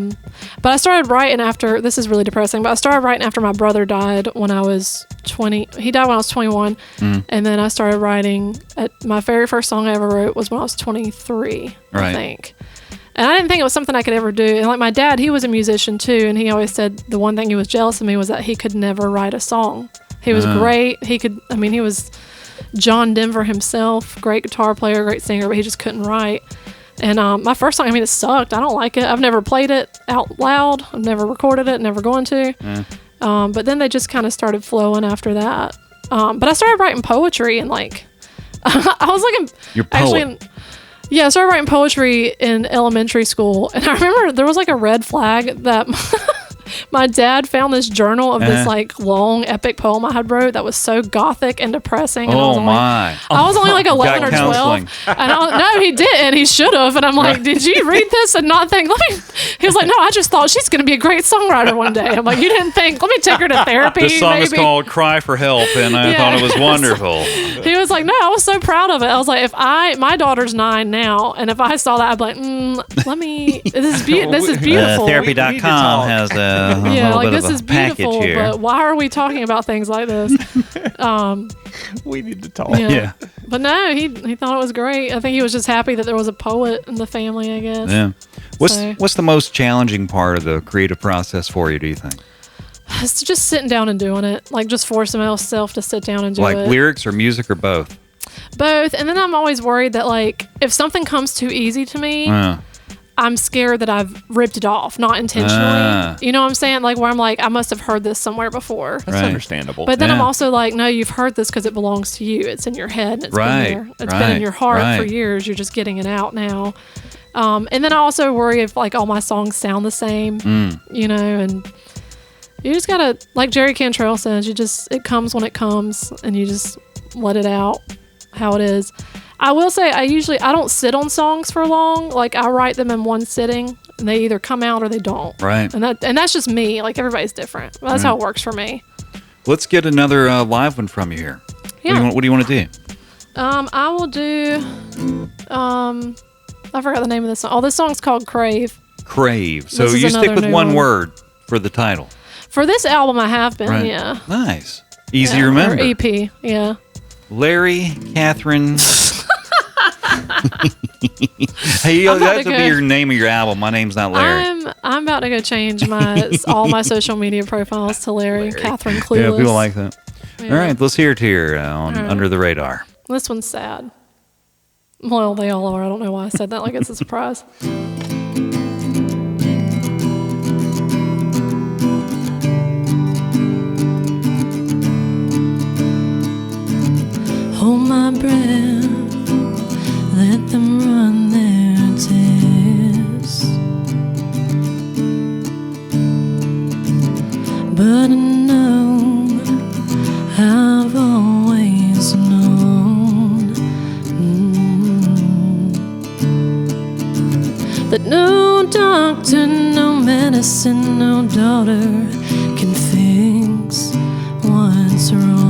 But I started writing after, this is really depressing, but I started writing after my brother died when I was 20. He died when I was 21. Mm. And then I started writing, my very first song I ever wrote was when I was 23, I Right. think. And I didn't think it was something I could ever do. And like my dad, he was a musician too, and he always said the one thing he was jealous of me was that he could never write a song. He was great. He was John Denver himself, great guitar player, great singer, but he just couldn't write. And my first song, it sucked. I don't like it. I've never played it out loud. I've never recorded it, never going to. But then they just kind of started flowing after that. But I started writing poetry and like, I was like, You're poet. I started writing poetry in elementary school. And I remember there was like a red flag that my dad found this journal of this like long epic poem I had wrote that was so gothic and depressing. And I was only like 11 or 12. And no, he didn't. He should have. And I'm like, did you read this and not think? He was like, no, I just thought she's going to be a great songwriter one day. I'm like, you didn't think? Let me take her to therapy. This song is maybe. called "Cry for Help," and I thought it was wonderful. He was like, no, I was so proud of it. I was like, my daughter's 9 now, and if I saw that, I'd be like, let me. This is beautiful. Therapy.com has a little bit this of a is beautiful. package here. But why are we talking about things like this? We need to talk. Yeah. But no, he thought it was great. I think he was just happy that there was a poet in the family, I guess. Yeah. What's the most challenging part of the creative process for you, do you think? It's just sitting down and doing it. Like just forcing myself to sit down and do it. Like lyrics or music or both? Both. And then I'm always worried that like if something comes too easy to me, I'm scared that I've ripped it off, not intentionally. You know what I'm saying? Like where I'm like, I must have heard this somewhere before. That's understandable. But then I'm also like, no, you've heard this because it belongs to you. It's in your head. And it's been there. It's been in your heart for years. You're just getting it out now. And then I also worry if like all my songs sound the same, you know, and you just gotta, like Jerry Cantrell says, it comes when it comes and you just let it out how it is. I will say I don't sit on songs for long. Like I write them in one sitting and they either come out or they don't. Right. And that's just me. Like everybody's different. That's how it works for me. Let's get another live one from you here. Yeah. What do you want to do? I will do, I forgot the name of this song. Oh, this song's called Crave. Crave. So This is you stick another with new one one. word for the title. For this album, I have been, Right. yeah. Nice. Easy to Or remember. EP, yeah. Larry Kathryn. Hey, I'm about that to would be go- your name of your album. My name's not Larry. I'm about to go change all my social media profiles to Larry Kathryn Clewis. Yeah, people like that. Yeah. All right, let's hear it here on All right. Under the Radar. This one's sad. Well, they all are. I don't know why I said that like it's a surprise. Hold my breath, let them run their tests. But I know, I've always known that no doctor, no medicine, no daughter can fix what's wrong.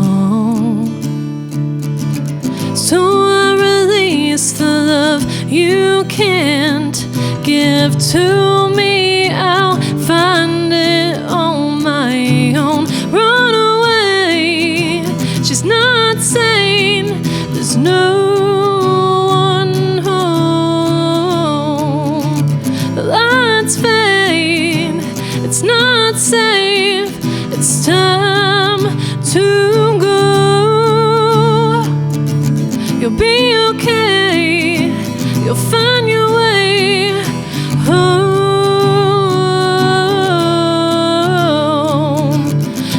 So I release the love you can't give to me. I'll find it on my own. Run away. She's not sane. There's no one home. The lights fade. It's not safe. It's time to go. You'll be okay. You'll find your way home.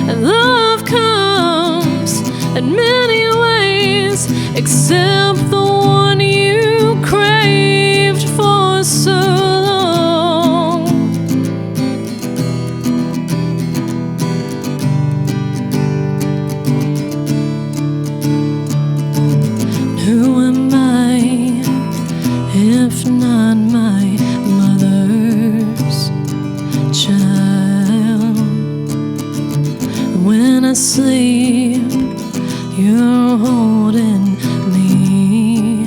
And love comes in many ways, except the one you craved for so long. Who am I if not my mother's child? When I sleep, you're holding me.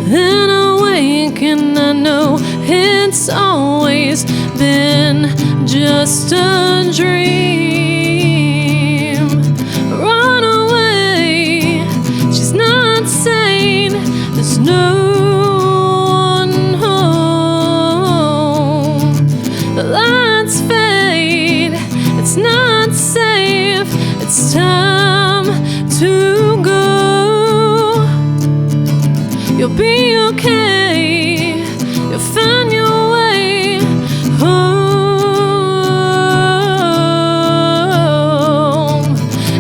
Then I wake and I know it's always been just a dream. Run away, she's not sane. there's no one home. The lights fade, it's not safe, it's time to go. You'll be okay, you'll find your way home.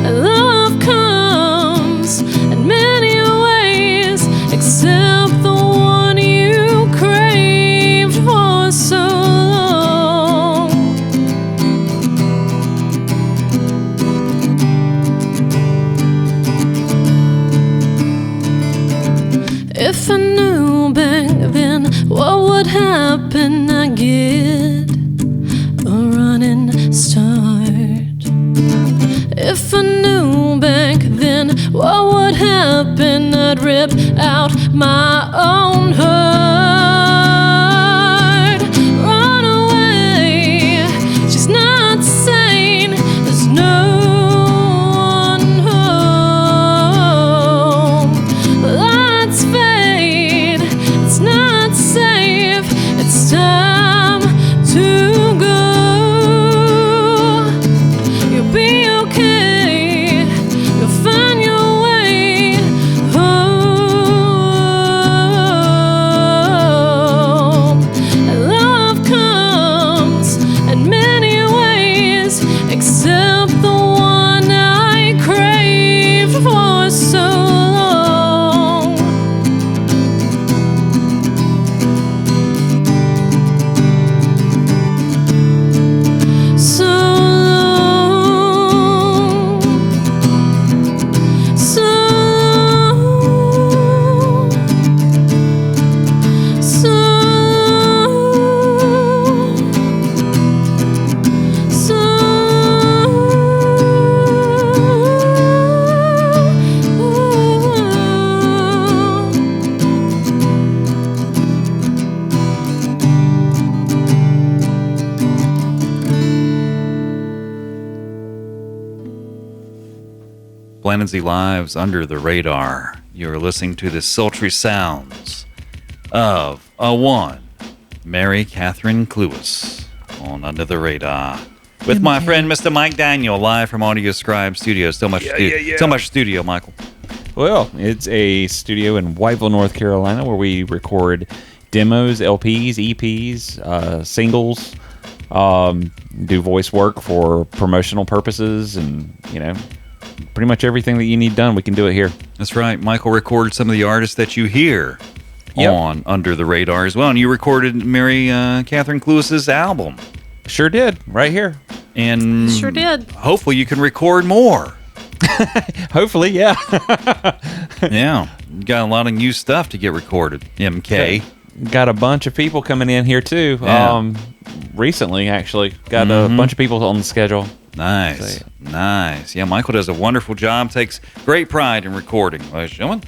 And love comes in many ways, except the one you craved for so long. If I knew back then what would happen, I get a running start. If I knew back then what would happen, I'd rip out my own heart. Run away, she's not sane, there's no one home. The lights fade, it's not safe, it's time to go. You'll be okay, you'll find your way home. And love comes in many ways, except the one I craved for so long. So long, so long, so long, so long. Planet Z Live's Under the Radar. You're listening to the sultry sounds of a one, Mary Kathryn Clewis, on Under the Radar. With my friend Mr. Mike Daniel, live from Audio Scribe Studios. So much studio, Michael. Well, it's a studio in Whiteville, North Carolina, where we record demos, LPs, EPs, singles, do voice work for promotional purposes, and, pretty much everything that you need done, we can do it here. That's right. Michael recorded some of the artists that you hear on Under the Radar as well. And you recorded Mary Kathryn Clewis's album. Sure did, right here. And Sure did. hopefully you can record more. Hopefully, yeah. Yeah. You got a lot of new stuff to get recorded, MK. Got a bunch of people coming in here, too. Yeah. Recently, actually. Got a bunch of people on the schedule. Nice. So, Nice. Yeah, Michael does a wonderful job. Takes great pride in recording, ladies and gentlemen.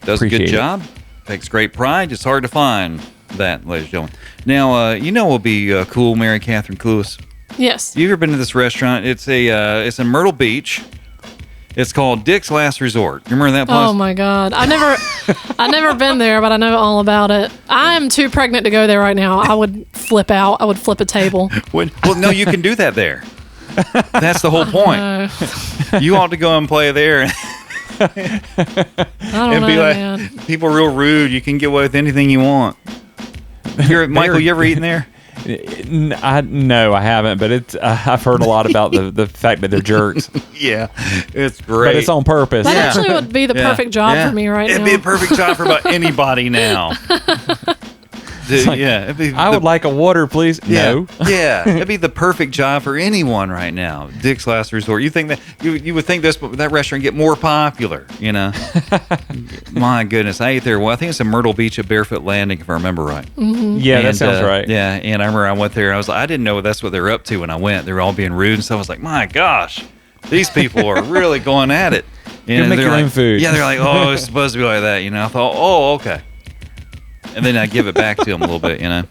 Does a Appreciate good it. job. Takes great pride. It's hard to find that, ladies and gentlemen. Now, what will be cool, Mary Kathryn Clewis? Yes. You ever been to this restaurant? It's in Myrtle Beach. It's called Dick's Last Resort. You remember that place? Oh my God. I never been there, but I know all about it. I am too pregnant to go there right now. I would flip out. I would flip a table. Well, no, you can do that there. That's the whole point. You ought to go and play there I don't and know, be like, man. people are real rude. You can get away with anything you want. Michael, you ever eaten there? No, I haven't, but I've heard a lot about the fact that they're jerks. Yeah, it's great. But it's on purpose. That Yeah. actually would be the perfect job for me right It'd now. be a perfect job for about anybody now. Dude, it'd be I would like a water, please. Yeah, No. yeah, it'd be the perfect job for anyone right now. Dick's Last Resort. You think that you would think that restaurant get more popular? My goodness, I ate there. Well, I think it's in Myrtle Beach at Barefoot Landing, if I remember right. Yeah, that sounds right. Yeah, and I remember I went there. I didn't know that's what they were up to when I went. They were all being rude and stuff. I was like, my gosh, these people are really going at it. You make they're your like, own food. Yeah, they're like, oh, it's supposed to be like that. I thought, oh, okay. And then I give it back to them a little bit. Oh,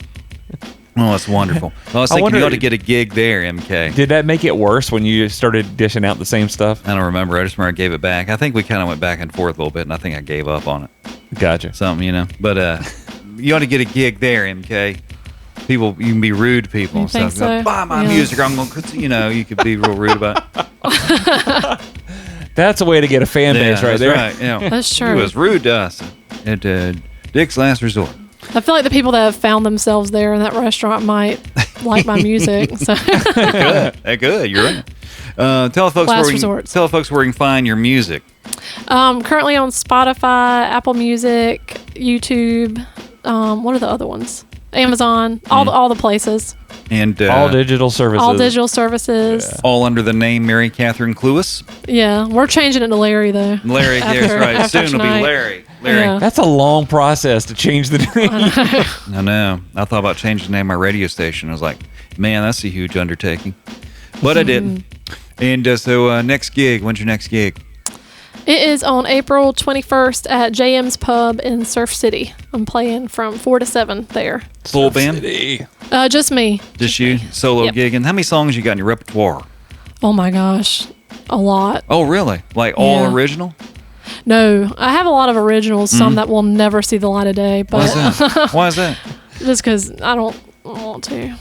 that's wonderful. I was thinking you ought to get a gig there, MK. Did that make it worse when you started dishing out the same stuff? I don't remember. I just remember I gave it back. I think we kind of went back and forth a little bit, and I think I gave up on it. Gotcha. something, you know. But you ought to get a gig there, MK. People, you can be rude to people. You and think stuff. so? Buy my Yeah. music. I'm going to, you know, you could be real rude about it. That's a way to get a fan base right that's there. Right. Yeah. That's true. He was rude to us at Dick's Last Resort. I feel like the people that have found themselves there in that restaurant might like my music. So Good. You're right. Tell folks Last where resorts. tell folks where you can find your music. currently on Spotify, Apple Music, YouTube. What are the other ones? Amazon. All the places. And All digital services. All digital services. all under the name Mary Kathryn Clewis. Yeah, we're changing it to Larry though. Larry, there's right. after Soon it'll be tonight. Larry. Yeah. That's a long process to change the name. I know. I thought about changing the name of my radio station. I was like, man, that's a huge undertaking. But I didn't. And so next gig, when's your next gig? It is on April 21st at JM's Pub in Surf City. I'm playing from 4 to 7 there. Full band? Just me. Just you? Solo Yep. gigging? How many songs you got in your repertoire? Oh my gosh, a lot. Oh, really? Like all Yeah. original? No, I have a lot of originals, some that will never see the light of day, Why is but that? Why is that? just because I don't want to.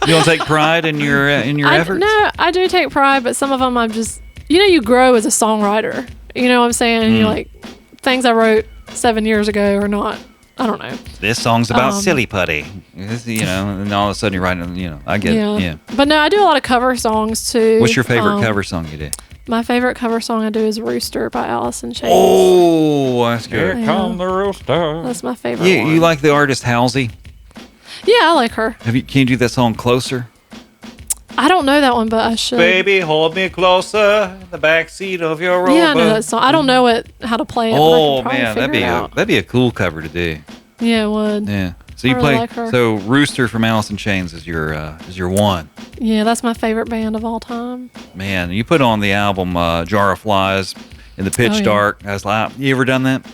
You don't take pride in your efforts? No, I do take pride, but some of them I'm just, you grow as a songwriter. You know what I'm saying? You're like, things I wrote 7 years ago are not, I don't know. This song's about silly putty. And all of a sudden you're writing, I get it. Yeah. But no, I do a lot of cover songs too. What's your favorite cover song you do? My favorite cover song I do is Rooster by Alice in Chains. Oh, that's good. Here come the rooster. That's my favorite You, one. you like the artist Halsey? Yeah, I like her. Can you do that song Closer? I don't know that one, but I should. Baby, hold me closer in the backseat of your Rover. Yeah, I know that song. I don't know how to play it. Oh but I can man, probably figure it out. that'd be a cool cover to do. Yeah, it would. Yeah. So you I really play like her. so Rooster from Alice in Chains is your one. Yeah, that's my favorite band of all time. Man, you put on the album Jar of Flies in the pitch Oh, yeah. dark. I was like, you ever done that?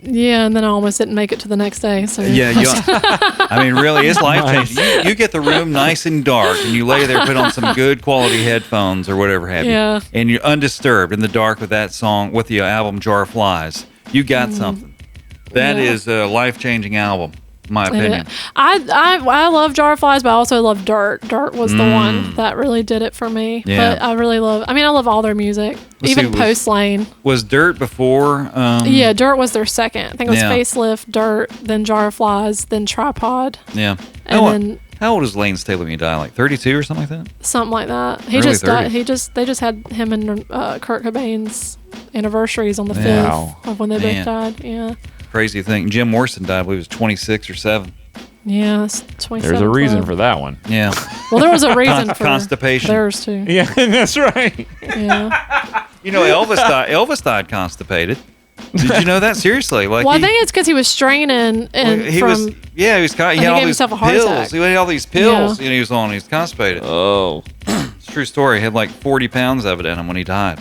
Yeah, and then I almost didn't make it to the next day. So Yeah, I mean, really, it's life changing. You get the room nice and dark, and you lay there, put on some good quality headphones or whatever have Yeah. you, and you're undisturbed in the dark with that song, with the album Jar of Flies. You got something. That Yeah. is a life changing album, in my opinion. I love Jar of Flies, but I also love Dirt. Dirt was the one that really did it for me. Yeah. But I really love. I love all their music, Let's even see, was- Post Lane. Was Dirt before? Yeah, Dirt was their second. I think it was Yeah. Facelift, Dirt, then Jar of Flies, then Tripod, Yeah. and then How old is Lane Staley when he died? Like 32 or something like that? something like that. He Early just died. 30s. They just had him and Kurt Cobain's anniversaries on the Wow. 5th of when they Man. both died. Yeah. Crazy thing. Jim Morrison died, I believe he was 26 or 7. Yeah, it's 27. There's a reason Club. for that one. Yeah. Well, there was a reason for Constipation. theirs too. Yeah, that's right. Yeah. Elvis died constipated. Did you know that? Seriously? Like Well, I think it's because he was straining and he from. was. Yeah, he was. He he had gave all these himself a heart pills. attack. He had all these pills. Yeah. He was on. He was constipated. Oh. It's a true story. He had like 40 pounds of it in him when he died.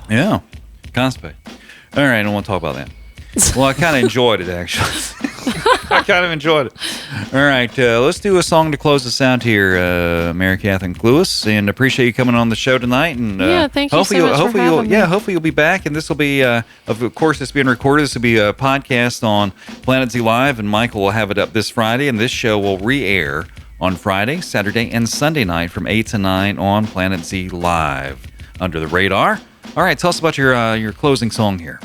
Yeah, constipated. All right, I don't want to talk about that. Well, I kind of enjoyed it actually. I kind of enjoyed it. All right, let's do a song to close us out here, Mary Kathryn Clewis, and appreciate you coming on the show tonight. And Yeah, thank you hopefully so much for hopefully having me. hopefully you'll be back, and this will be, of course, it's being recorded. This will be a podcast on Planet Z Live, and Michael will have it up this Friday, and this show will re-air on Friday, Saturday, and Sunday night from 8 to 9 on Planet Z Live under the radar. All right, tell us about your closing song here.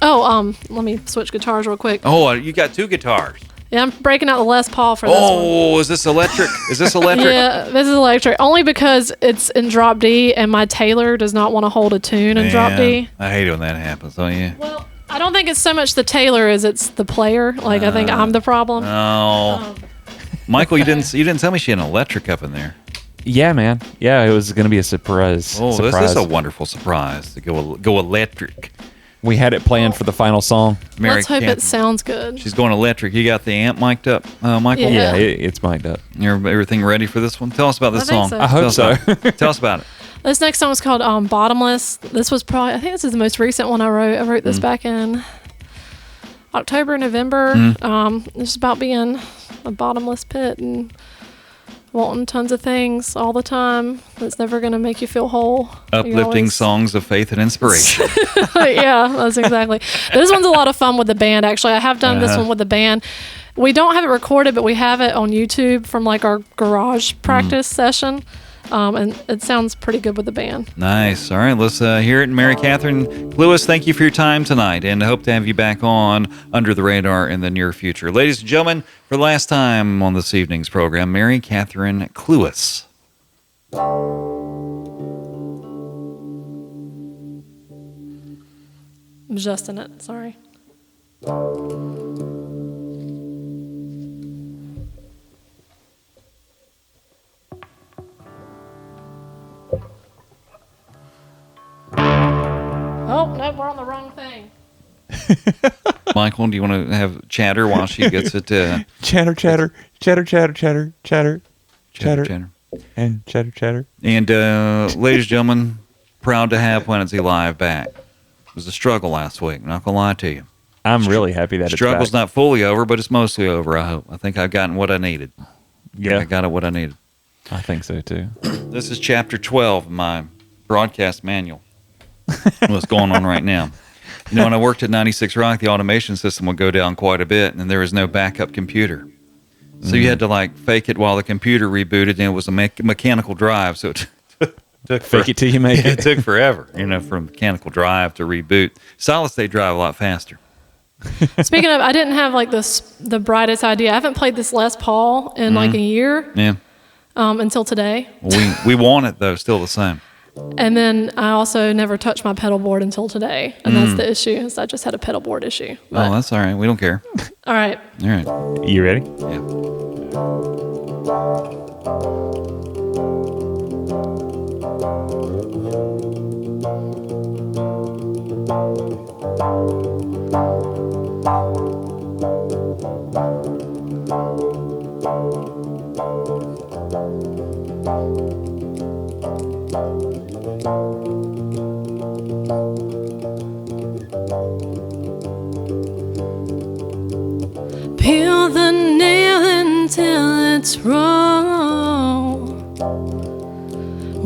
Oh, let me switch guitars real quick. Oh, you got 2 guitars. Yeah, I'm breaking out the Les Paul for this one. Oh, is this electric? Is this electric? Yeah, this is electric. Only because it's in drop D, and my Taylor does not want to hold a tune in drop D. Man, I hate when that happens, don't you? Well, I don't think it's so much the Taylor as it's the player. Like I think I'm the problem. Oh, Michael, you didn't tell me she had an electric up in there. Yeah, man. Yeah, it was going to be a surprise. Oh, surprise. this is a wonderful surprise to go electric. We had it planned for the final song. Mary Let's hope Kathryn, it sounds good. she's going electric. You got the amp mic'd up, Michael? Yeah. It's mic'd up. Everything ready for this one? Tell us about this I think song. so. I hope so. Tell us about it. This next song is called Bottomless. This was probably, I think this is the most recent one I wrote. I wrote this back in October, November. It's about being a bottomless pit and wanting tons of things all the time that's never going to make you feel whole. You Uplifting always- songs of faith and inspiration. Yeah, that's exactly. This one's a lot of fun with the band, actually. I have done this one with the band. We don't have it recorded, but we have it on YouTube from like our garage practice session. And it sounds pretty good with the band. Nice. All right, let's hear it. Mary Kathryn Clewis, thank you for your time tonight, and I hope to have you back on Under the Radar in the near future. Ladies and gentlemen, for the last time on this evening's program, Mary Kathryn Clewis. I'm just in it, sorry. Oh, no, we're on the wrong thing. Michael, do you want to have chatter while she gets it? Chatter, chatter, chatter, chatter, chatter, chatter, chatter, Chatter. and chatter, chatter. And ladies and gentlemen, proud to have Planet Z Live back. It was a struggle last week, not going to lie to you. I'm really happy that Struggle's it's back. not fully over, but it's mostly over, I hope. I think I've gotten what I needed. Yeah, I got it what I needed. I think so too. This is chapter 12 of my broadcast manual. What's going on right now? You know, when I worked at 96 Rock, the automation system would go down quite a bit, and there was no backup computer. So you had to like fake it while the computer rebooted, and it was a mechanical drive, so it took Fake it till you make it it. took forever, you know, from mechanical drive to reboot. Solid state drive a lot faster. Speaking of, I didn't have like the brightest idea. I haven't played this Les Paul in like a year Yeah, until today. we want it though, still the same. And then I also never touched my pedal board until today. And that's the issue, is I just had a pedal board issue. But, Oh, that's all right. We don't care. all right. All right. You ready? Yeah. Peel the nail until it's raw.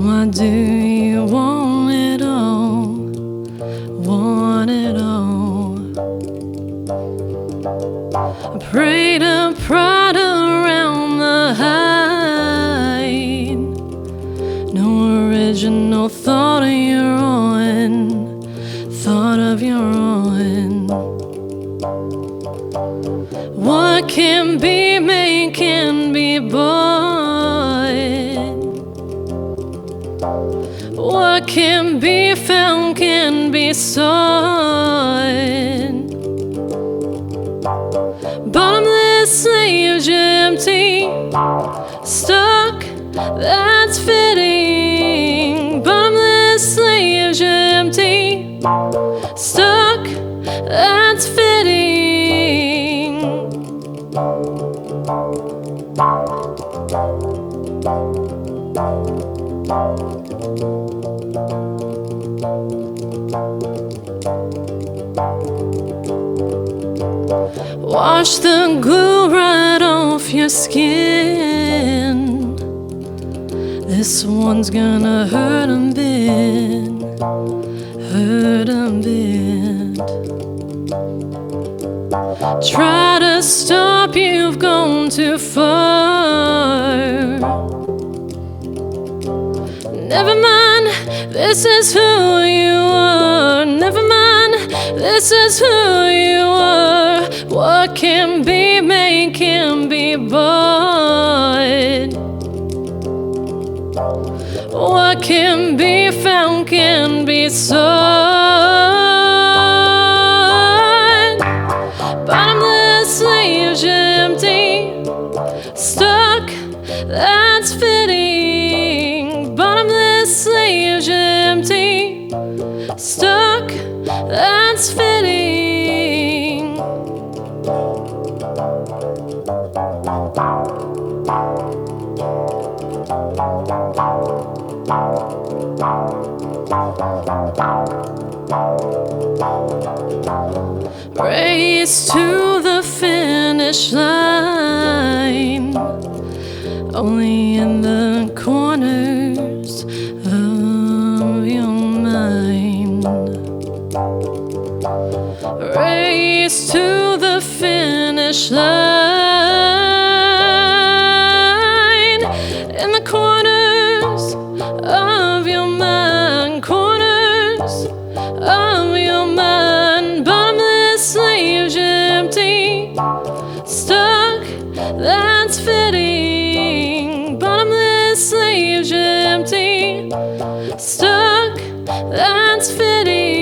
Why do you want it all? Want it all? I pray to prod around the hide. No original thought of your own. Thought of your own. What can be made can be bought. What can be found can be sought. Bottomless slaves, you're empty, stuck, that's fitting. Bottomless slaves, you're empty, stuck, that's fitting. Wash the glue right off your skin. This one's gonna hurt a bit, hurt a bit. Try to stop, you've gone too far. Never mind, this is who you are. Never mind, this is who you are. What can be made can be bought. What can be found can be sought. Bottomless slaves, you're empty, stuck, that's fitting. Bottomless slaves, you're empty, stuck, that's fitting. Race to the finish line. only in the corners of your mind. Race to the finish line in the corners of your mind, corners of your mind. Bottomless leaves you empty, stuck, that's fitting. Bottomless leaves you empty, stuck, that's fitting.